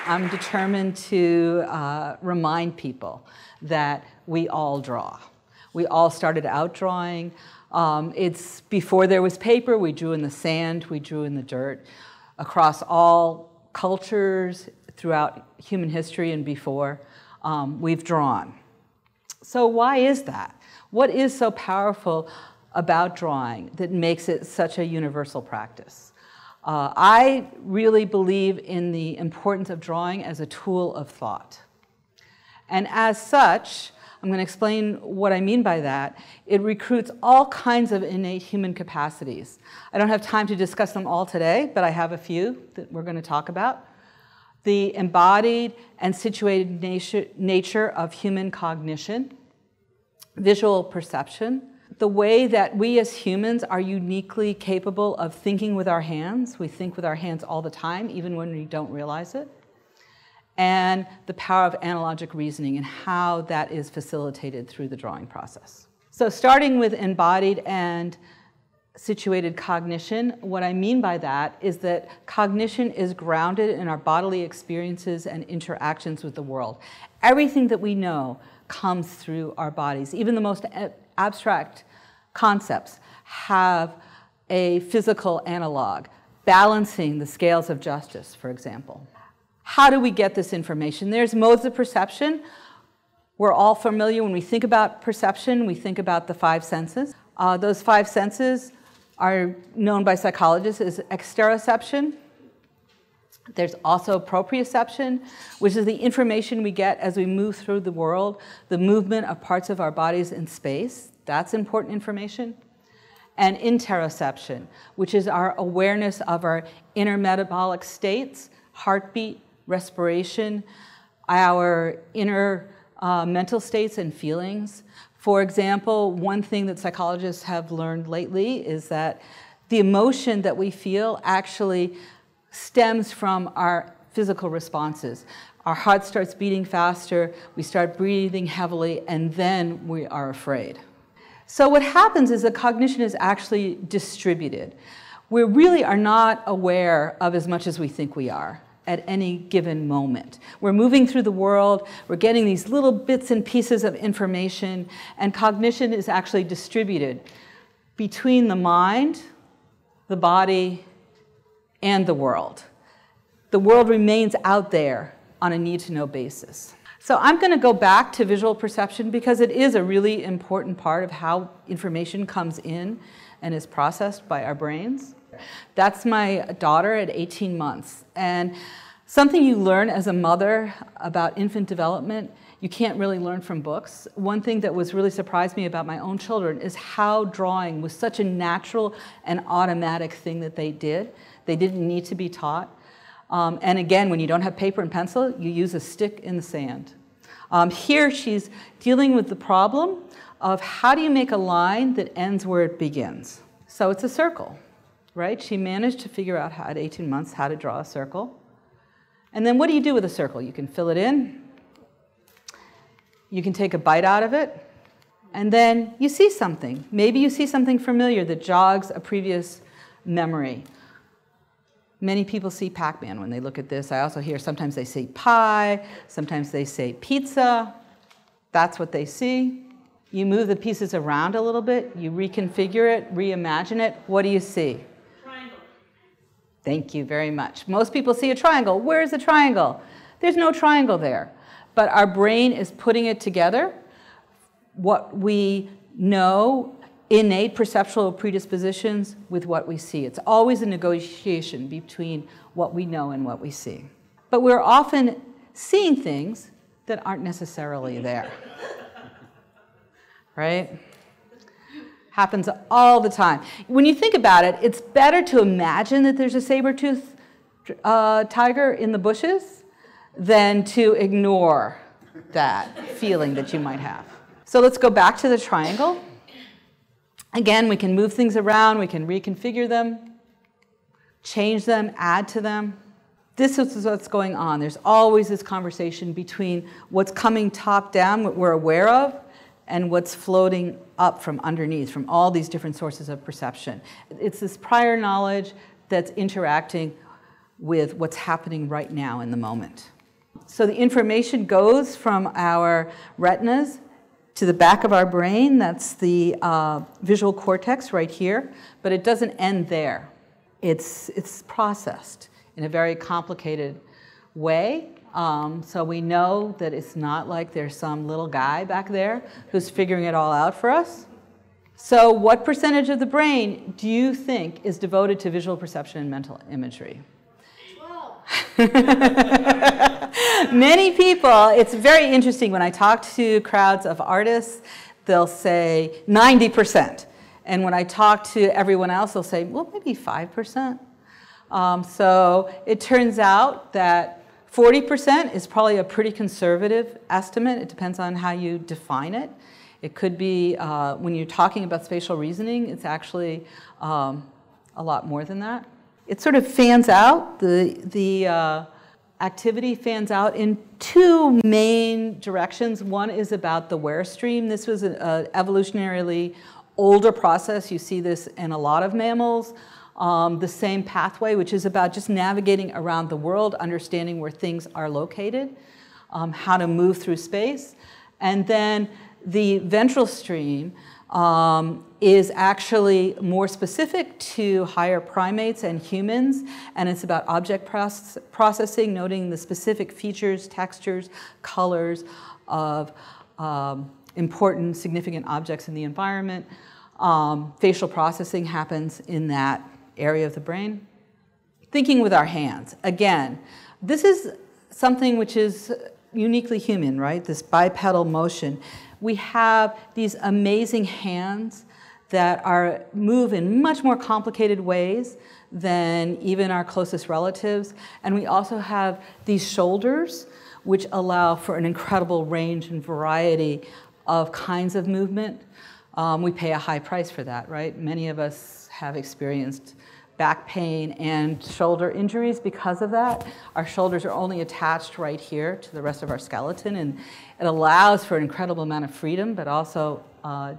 I'm determined to remind people that we all draw. We all started out drawing. It's before there was paper, we drew in the sand, we drew in the dirt. Across all cultures, throughout human history and before, we've drawn. So why is that? What is so powerful about drawing that makes it such a universal practice? I really believe in the importance of drawing as a tool of thought. And as such, I'm going to explain what I mean by that. It recruits all kinds of innate human capacities. I don't have time to discuss them all today, but I have a few that we're going to talk about. The embodied and situated nature of human cognition, visual perception, the way that we as humans are uniquely capable of thinking with our hands. We think with our hands all the time, even when we don't realize it. And the power of analogic reasoning and how that is facilitated through the drawing process. So starting with embodied and situated cognition, what I mean by that is that cognition is grounded in our bodily experiences and interactions with the world. Everything that we know comes through our bodies. Even the most abstract concepts have a physical analog, balancing the scales of justice, for example. How do we get this information? There's modes of perception. We're all familiar when we think about perception, we think about the five senses. Those five senses are known by psychologists as exteroception. There's also proprioception, which is the information we get as we move through the world, the movement of parts of our bodies in space. That's important information. And interoception, which is our awareness of our inner metabolic states, heartbeat, respiration, our inner mental states and feelings. For example, one thing that psychologists have learned lately is that the emotion that we feel actually stems from our physical responses. Our heart starts beating faster, we start breathing heavily, and then we are afraid. So what happens is that cognition is actually distributed. We really are not aware of as much as we think we are at any given moment. We're moving through the world, we're getting these little bits and pieces of information, and cognition is actually distributed between the mind, the body, and the world. The world remains out there on a need-to-know basis. So I'm going to go back to visual perception because it is a really important part of how information comes in and is processed by our brains. That's my daughter at 18 months. And something you learn as a mother about infant development, you can't really learn from books. One thing that was really surprised me about my own children is how drawing was such a natural and automatic thing that they did. They didn't need to be taught. And again, when you don't have paper and pencil, you use a stick in the sand. Here she's dealing with the problem of how do you make a line that ends where it begins. So it's a circle, right? She managed to figure out at 18 months how to draw a circle. And then what do you do with a circle? You can fill it in. You can take a bite out of it. And then you see something. Maybe you see something familiar that jogs a previous memory. Many people see Pac-Man when they look at this. I also hear sometimes they say pie, sometimes they say pizza. That's what they see. You move the pieces around a little bit, you reconfigure it, reimagine it. What do you see? Triangle. Thank you very much. Most people see a triangle. Where's the triangle? There's no triangle there. But our brain is putting it together. What we know, innate perceptual predispositions with what we see. It's always a negotiation between what we know and what we see. But we're often seeing things that aren't necessarily there. Right? Happens all the time. When you think about it, it's better to imagine that there's a saber-toothed tiger in the bushes than to ignore that feeling that you might have. So let's go back to the triangle. Again, we can move things around, we can reconfigure them, change them, add to them. This is what's going on. There's always this conversation between what's coming top down, what we're aware of, and what's floating up from underneath, from all these different sources of perception. It's this prior knowledge that's interacting with what's happening right now in the moment. So the information goes from our retinas to the back of our brain. That's the visual cortex right here, but it doesn't end there. It's processed in a very complicated way. So we know that it's not like there's some little guy back there who's figuring it all out for us. So what percentage of the brain do you think is devoted to visual perception and mental imagery? 12. Many people, it's very interesting when I talk to crowds of artists, they'll say 90%. And when I talk to everyone else, they'll say, well, maybe 5%. So it turns out that 40% is probably a pretty conservative estimate. It depends on how you define it. It could be, when you're talking about spatial reasoning, it's actually a lot more than that. It sort of fans out, the activity fans out in two main directions. One is about the wear stream. This was an evolutionarily older process. You see this in a lot of mammals. The same pathway, which is about just navigating around the world, understanding where things are located, how to move through space. And then the ventral stream is actually more specific to higher primates and humans, and it's about object processing, noting the specific features, textures, colors of important, significant objects in the environment. Facial processing happens in that area of the brain. Thinking with our hands. Again, this is something which is uniquely human, right? This bipedal motion. We have these amazing hands that move in much more complicated ways than even our closest relatives. And we also have these shoulders, which allow for an incredible range and variety of kinds of movement. We pay a high price for that, right? Many of us have experienced back pain and shoulder injuries because of that. Our shoulders are only attached right here to the rest of our skeleton, and it allows for an incredible amount of freedom, but also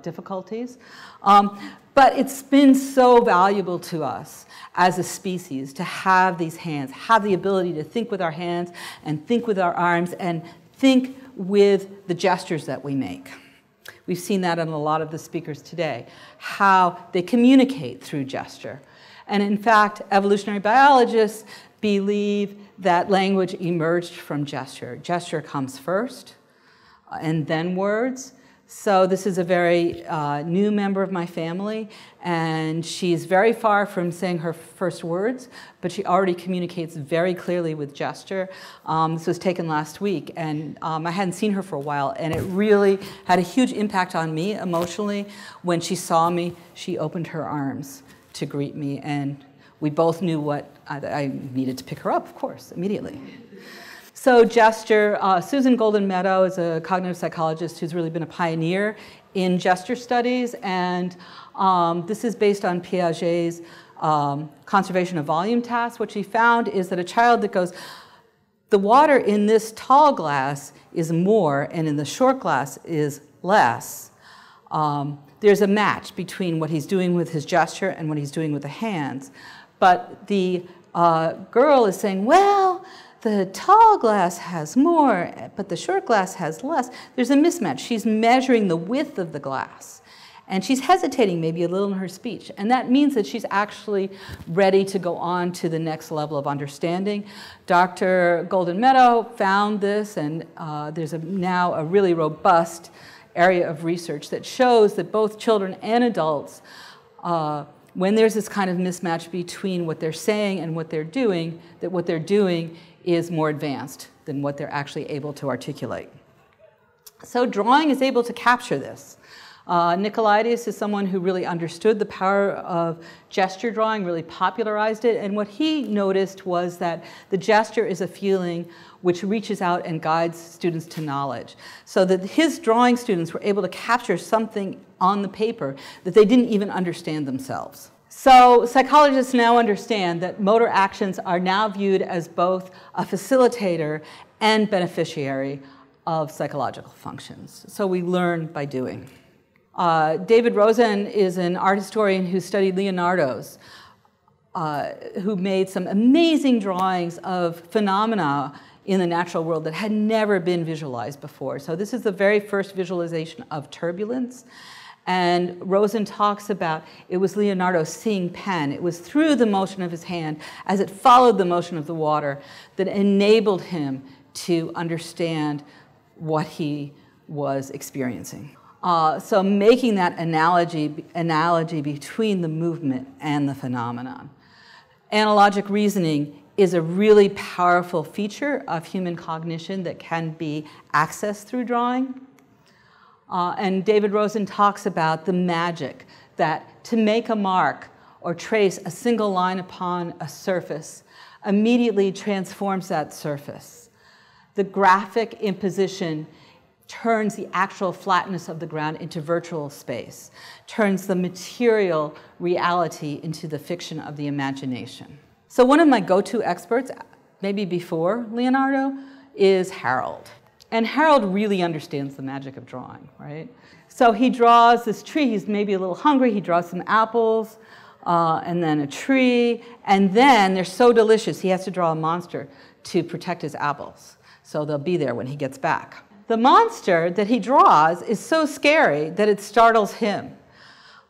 difficulties. But it's been so valuable to us as a species to have these hands, have the ability to think with our hands and think with our arms and think with the gestures that we make. We've seen that in a lot of the speakers today, how they communicate through gesture. And in fact, evolutionary biologists believe that language emerged from gesture. Gesture comes first, and then words. So this is a very new member of my family, and she's very far from saying her first words, but she already communicates very clearly with gesture. This was taken last week, and I hadn't seen her for a while, and it really had a huge impact on me emotionally. When she saw me, she opened her arms to greet me, and we both knew what I needed to pick her up, of course, immediately. So gesture, Susan Golden Meadow is a cognitive psychologist who's really been a pioneer in gesture studies, and this is based on Piaget's conservation of volume task. What she found is that a child that goes, the water in this tall glass is more and in the short glass is less, there's a match between what he's doing with his gesture and what he's doing with the hands. But the girl is saying, well, the tall glass has more, but the short glass has less. There's a mismatch. She's measuring the width of the glass. And she's hesitating maybe a little in her speech. And that means that she's actually ready to go on to the next level of understanding. Dr. Golden Meadow found this, and there's now a really robust area of research that shows that both children and adults, when there's this kind of mismatch between what they're saying and what they're doing, that what they're doing is more advanced than what they're actually able to articulate. So drawing is able to capture this. Nicolaides is someone who really understood the power of gesture drawing, really popularized it, and what he noticed was that the gesture is a feeling which reaches out and guides students to knowledge. So that his drawing students were able to capture something on the paper that they didn't even understand themselves. So psychologists now understand that motor actions are now viewed as both a facilitator and beneficiary of psychological functions. So we learn by doing. David Rosen is an art historian who studied Leonardo's, who made some amazing drawings of phenomena in the natural world that had never been visualized before. So this is the very first visualization of turbulence. And Rosen talks about it was Leonardo seeing pen. It was through the motion of his hand, as it followed the motion of the water, that enabled him to understand what he was experiencing. So making that analogy between the movement and the phenomenon. Analogic reasoning is a really powerful feature of human cognition that can be accessed through drawing. And David Rosen talks about the magic that to make a mark or trace a single line upon a surface immediately transforms that surface. The graphic imposition turns the actual flatness of the ground into virtual space, turns the material reality into the fiction of the imagination. So one of my go-to experts, maybe before Leonardo, is Harold. And Harold really understands the magic of drawing, right? So he draws this tree. He's maybe a little hungry. He draws some apples and then a tree. And then they're so delicious, he has to draw a monster to protect his apples. So they'll be there when he gets back. The monster that he draws is so scary that it startles him.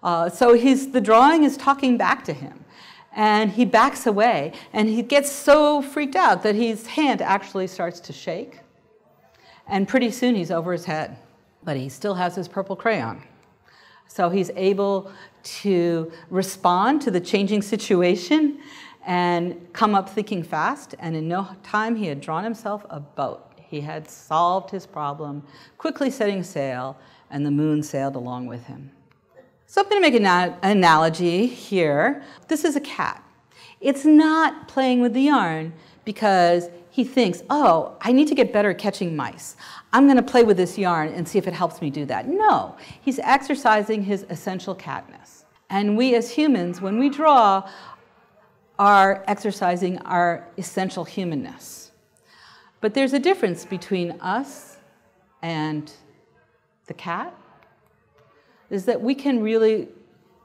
So the drawing is talking back to him. And he backs away. And he gets so freaked out that his hand actually starts to shake. And pretty soon he's over his head, but he still has his purple crayon. So he's able to respond to the changing situation and come up thinking fast. And in no time, he had drawn himself a boat. He had solved his problem, quickly setting sail, and the moon sailed along with him. So I'm going to make an analogy here. This is a cat. It's not playing with the yarn because he thinks, oh, I need to get better at catching mice. I'm going to play with this yarn and see if it helps me do that. No, he's exercising his essential catness. And we as humans, when we draw, are exercising our essential humanness. But there's a difference between us and the cat, is that we can really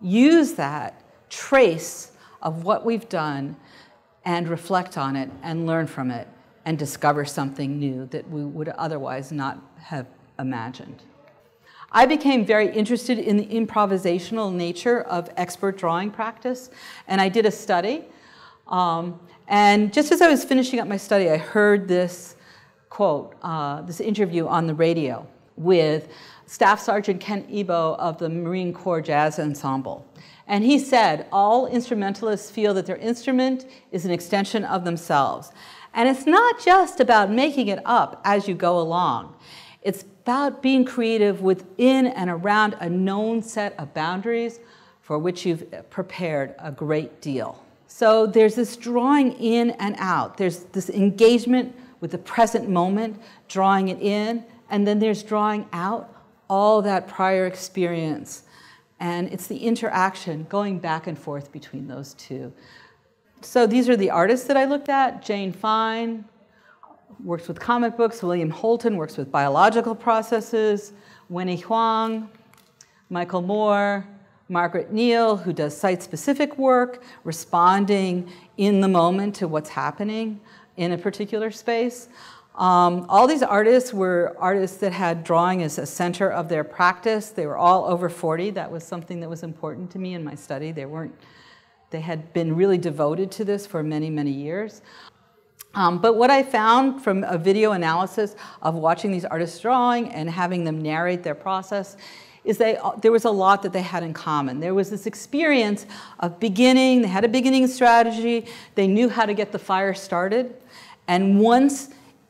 use that trace of what we've done and reflect on it and learn from it and discover something new that we would otherwise not have imagined. I became very interested in the improvisational nature of expert drawing practice, and I did a study. And just as I was finishing up my study, I heard this quote, this interview on the radio with Staff Sergeant Ken Ebo of the Marine Corps Jazz Ensemble. And he said, all instrumentalists feel that their instrument is an extension of themselves. And it's not just about making it up as you go along. It's about being creative within and around a known set of boundaries for which you've prepared a great deal. So there's this drawing in and out. There's this engagement with the present moment, drawing it in, and then there's drawing out all that prior experience. And it's the interaction going back and forth between those two. So these are the artists that I looked at. Jane Fine works with comic books. William Holton works with biological processes. Winnie Huang, Michael Moore, Margaret Neal, who does site-specific work, responding in the moment to what's happening in a particular space. All these artists were artists that had drawing as a center of their practice. They were all over 40. That was something that was important to me in my study. They had been really devoted to this for many, many years. But what I found from a video analysis of watching these artists drawing and having them narrate their process is there was a lot that they had in common. There was this experience of beginning. They had a beginning strategy. They knew how to get the fire started. And once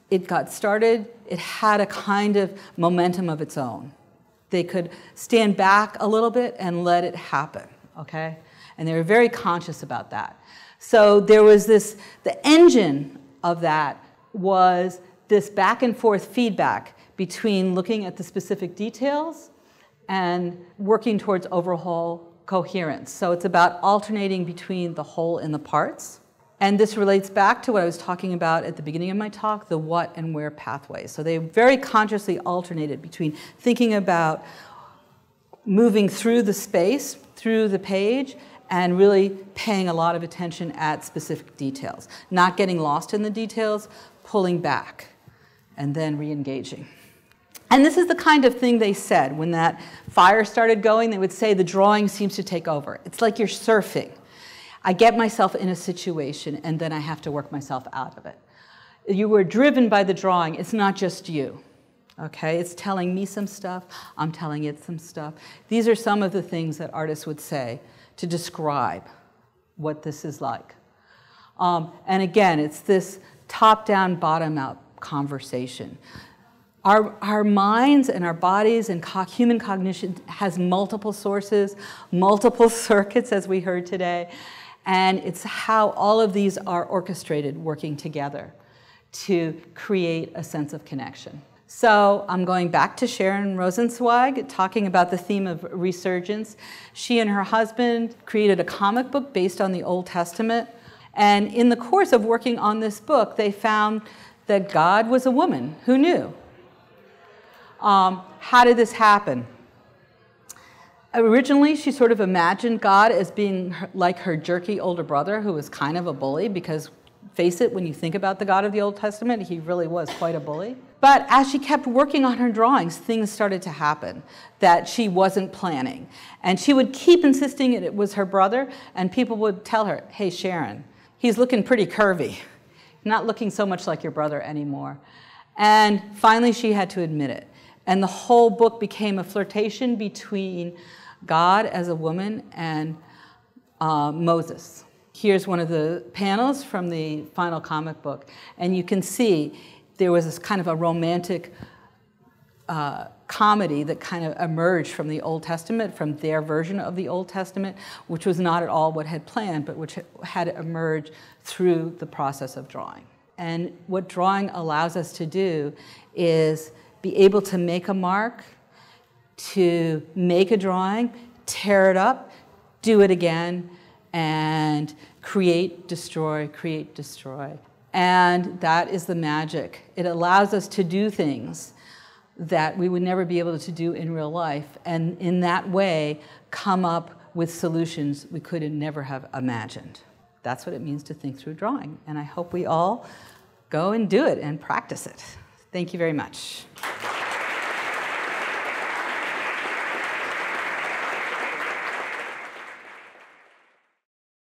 it got started, it had a kind of momentum of its own. They could stand back a little bit and let it happen, okay? And they were very conscious about that. So there was this, the engine of that was this back and forth feedback between looking at the specific details and working towards overall coherence. So it's about alternating between the whole and the parts. And this relates back to what I was talking about at the beginning of my talk, the what and where pathways. So they very consciously alternated between thinking about moving through the space, through the page, and really paying a lot of attention at specific details. Not getting lost in the details, pulling back, and then re-engaging. And this is the kind of thing they said. When that fire started going, they would say the drawing seems to take over. It's like you're surfing. I get myself in a situation, and then I have to work myself out of it. You were driven by the drawing. It's not just you. Okay? It's telling me some stuff. I'm telling it some stuff. These are some of the things that artists would say to describe what this is like. And again, it's this top-down, bottom-out conversation. Our minds and our bodies and human cognition has multiple sources, multiple circuits, as we heard today, and it's how all of these are orchestrated, working together to create a sense of connection. So I'm going back to Sharon Rosenzweig, talking about the theme of resurgence. She and her husband created a comic book based on the Old Testament, and in the course of working on this book, they found that God was a woman. Who knew? How did this happen? Originally, she sort of imagined God as being like her jerky older brother, who was kind of a bully, because, face it, when you think about the God of the Old Testament, he really was quite a bully. But as she kept working on her drawings, things started to happen that she wasn't planning. And she would keep insisting it was her brother, and people would tell her, hey, Sharon, he's looking pretty curvy, not looking so much like your brother anymore. And finally, she had to admit it. And the whole book became a flirtation between God as a woman and Moses. Here's one of the panels from the final comic book. And you can see there was this kind of a romantic comedy that kind of emerged from the Old Testament, from their version of the Old Testament, which was not at all what had planned, but which had emerged through the process of drawing. And what drawing allows us to do is be able to make a mark, to make a drawing, tear it up, do it again, and create, destroy, create, destroy. And that is the magic. It allows us to do things that we would never be able to do in real life, and in that way come up with solutions we could never have imagined. That's what it means to think through drawing. And I hope we all go and do it and practice it. Thank you very much.